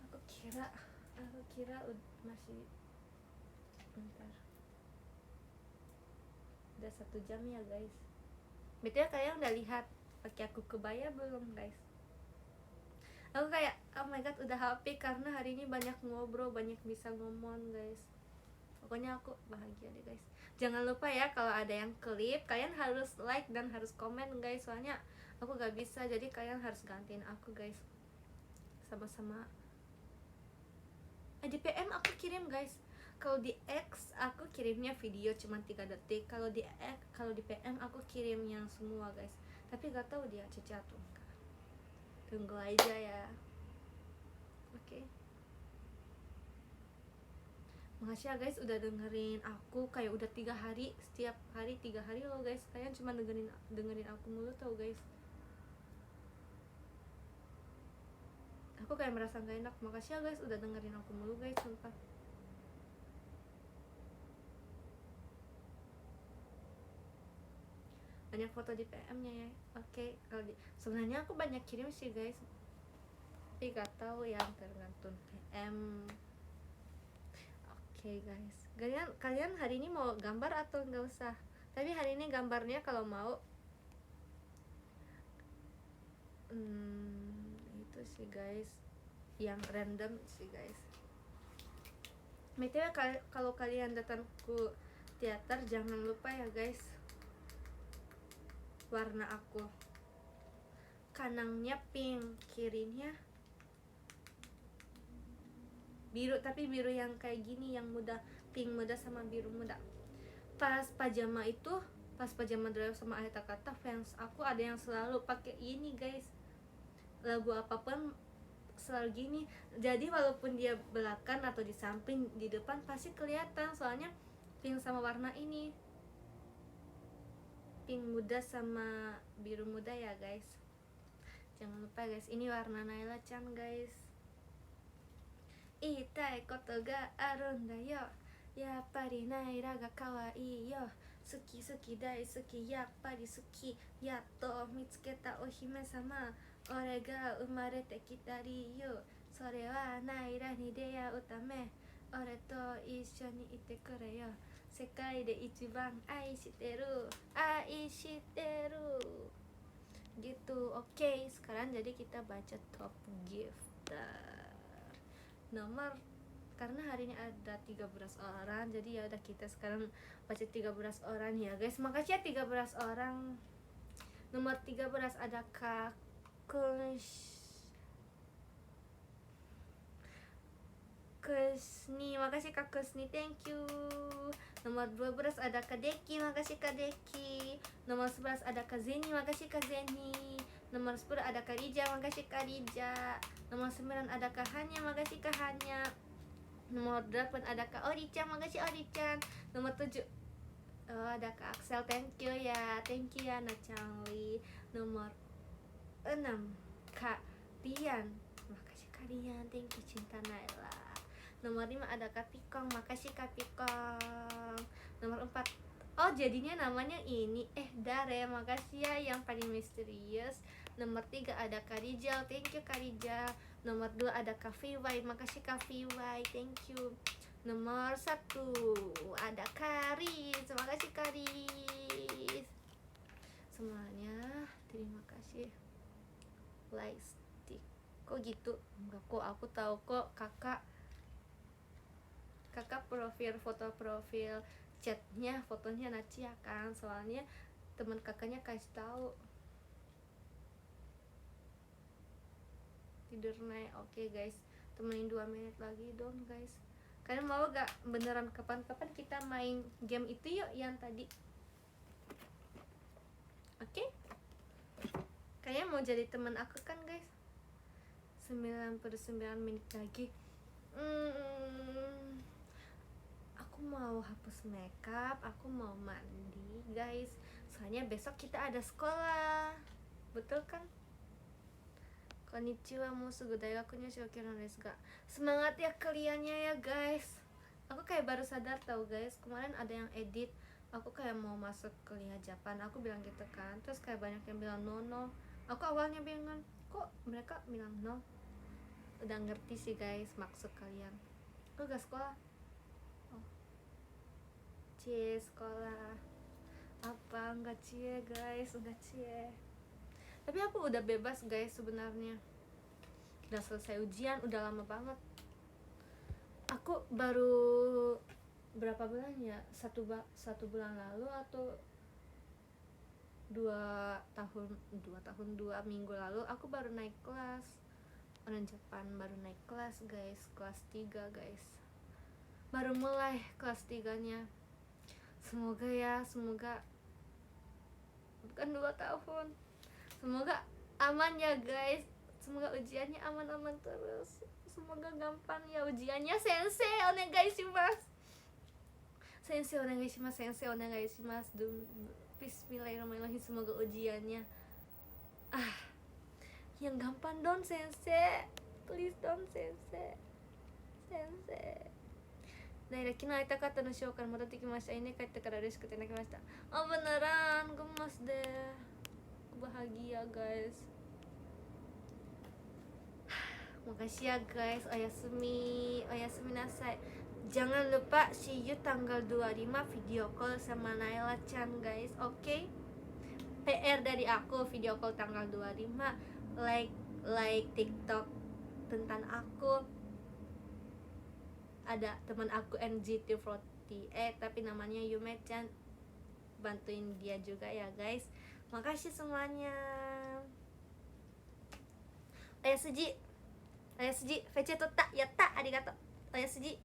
Aku kira masih bentar. Udah 1 jam ya guys. Betul, kalian udah lihat pakai aku kebaya belum guys? Aku kayak oh my god udah happy karena hari ini banyak ngobrol, banyak bisa ngomong guys. Pokoknya aku bahagia deh guys. Jangan lupa ya kalau ada yang klip, kalian harus like dan harus komen guys. Soalnya aku gak bisa, jadi kalian harus gantiin aku guys. Sama-sama. Di PM aku kirim guys. Kalau di X aku kirimnya video cuma 3 detik. Kalau di PM aku kirim yang semua guys. Tapi gak tahu dia CC atau enggak. Tunggu aja ya. Oke. Makasih ya guys udah dengerin aku. Kayak udah 3 hari, setiap hari 3 hari loh guys. Kalian cuma dengerin aku mulu tau guys. Aku kayak merasa gak enak. Makasih ya guys udah dengerin aku mulu guys, sumpah. banyak foto di PM-nya ya. Oke, kalau sebenarnya aku banyak kirim sih guys, tapi gak tahu yang tergantung PM. Oke guys, kalian hari ini mau gambar atau nggak usah? Tapi hari ini gambarnya kalau mau itu sih guys, yang random sih guys. BTW kalau kalian datang ke teater jangan lupa ya guys, warna aku kanangnya pink, kirinya biru, tapi biru yang kayak gini, yang muda, pink muda sama biru muda. Pas pajama drive sama Akhir Kata, fans aku ada yang selalu pakai ini guys, lagu apapun selalu gini. Jadi walaupun dia belakang atau di samping, di depan pasti kelihatan, soalnya pink sama warna ini, pink muda sama biru muda ya guys. Jangan lupa guys, ini warna Naila Chan guys. Itai koto ga arun da yo, yappari Naila ga kawaii yo, suki suki dai suki, yappari suki, yatto mitsuketa o hime sama, ore ga umarete kitari yo, sore wa Naila ni deyau tame, ore to issho ni ite kure yo, sekai de ichiban aishiteru gitu. Oke, sekarang jadi kita baca top gifter nomor, karena hari ini ada 13 orang, jadi ya udah kita sekarang baca 13 orang ya guys. Makasih ya 13 orang. Nomor 13 ada Kak Kusni, makasih Kak Kusni, thank you. Nomor 12 ada Kak Deki, makasih Kak Deki. Nomor 11 ada Kak Zeni, makasih Kak Zeni. Nomor 10 ada Kak Rija, makasih Kak Rija. Nomor 9 ada Kak Hanya, makasih Kak Hanya. Nomor 8 ada Kak Orichan, makasih Orichan. Nomor 7 ada Kak Axel, thank you ya Nachangli. Nomor 6 Kak Rian, makasih Kak Rian, thank you Cinta Naila. Nomor 5 ada Kak Pikong, makasih Kak Pikong. Nomor 4, oh jadinya namanya ini Dare, makasih ya yang paling misterius. Nomor 3 ada Kak Rijal, thank you Kak Rijal. Nomor 2 ada Kak Viwai, makasih Kak Viwai, thank you. Nomor 1 ada Karis, makasih Karis. Semuanya terima kasih. Lightstick, kok gitu? Enggak kok, aku tahu kok kakak foto profil chatnya, fotonya Nacia kan, soalnya teman kakaknya kasih tahu. Tidur naik. Oke guys, temenin 2 menit lagi dong guys. Kalian mau gak beneran kapan-kapan kita main game itu yuk yang tadi? Oke? Kalian mau jadi teman aku kan guys? 99 menit lagi. Aku mau hapus makeup, aku mau mandi guys, soalnya besok kita ada sekolah. Betul kan? Konnichiwa, mau sugu daigaku ni shoukeru desu ga. Semangat ya kaliannya ya guys. Aku kayak baru sadar tau guys, kemarin ada yang edit aku kayak mau masuk kuliah Japan, aku bilang gitu kan, terus kayak banyak yang bilang no. Aku awalnya bingung, kok mereka bilang no. Udah ngerti sih guys maksud kalian. Aku gak sekolah. Cie sekolah apa enggak cie guys, udah cie. Tapi aku udah bebas guys sebenarnya. Udah selesai ujian, udah lama banget. Aku baru berapa bulan ya? Satu bulan lalu atau 2 minggu lalu aku baru naik kelas. Orang Jepan baru naik kelas guys, kelas 3 guys. Baru mulai kelas 3-nya. Semoga bukan 2 tahun. Semoga aman ya guys. Semoga ujiannya aman-aman terus. Semoga gampang ya ujiannya. Sensei onegaishimasu. Sensei onegaishimasu. Bismillahirrahmanirrahim. Semoga ujiannya yang gampang don sensei. Please don sensei. Naila昨日会いたかったのショーから戻ってきました。家帰ってから嬉しくて泣きました。Oh beneran, gemas deh. Bahagia guys. Makasih ya guys. Oyasumi, oyasumi nasai. Jangan lupa see you tanggal 25 video call sama Naila Chan guys. Oke? Okay? PR dari aku video call tanggal 25. Like TikTok tentang aku. Ada teman aku NGT48 tapi namanya Yume-chan, bantuin dia juga ya guys. Makasih semuanya. Oyasuji, oyasuji, VC 取った、やった、ありがとう。oyasuji.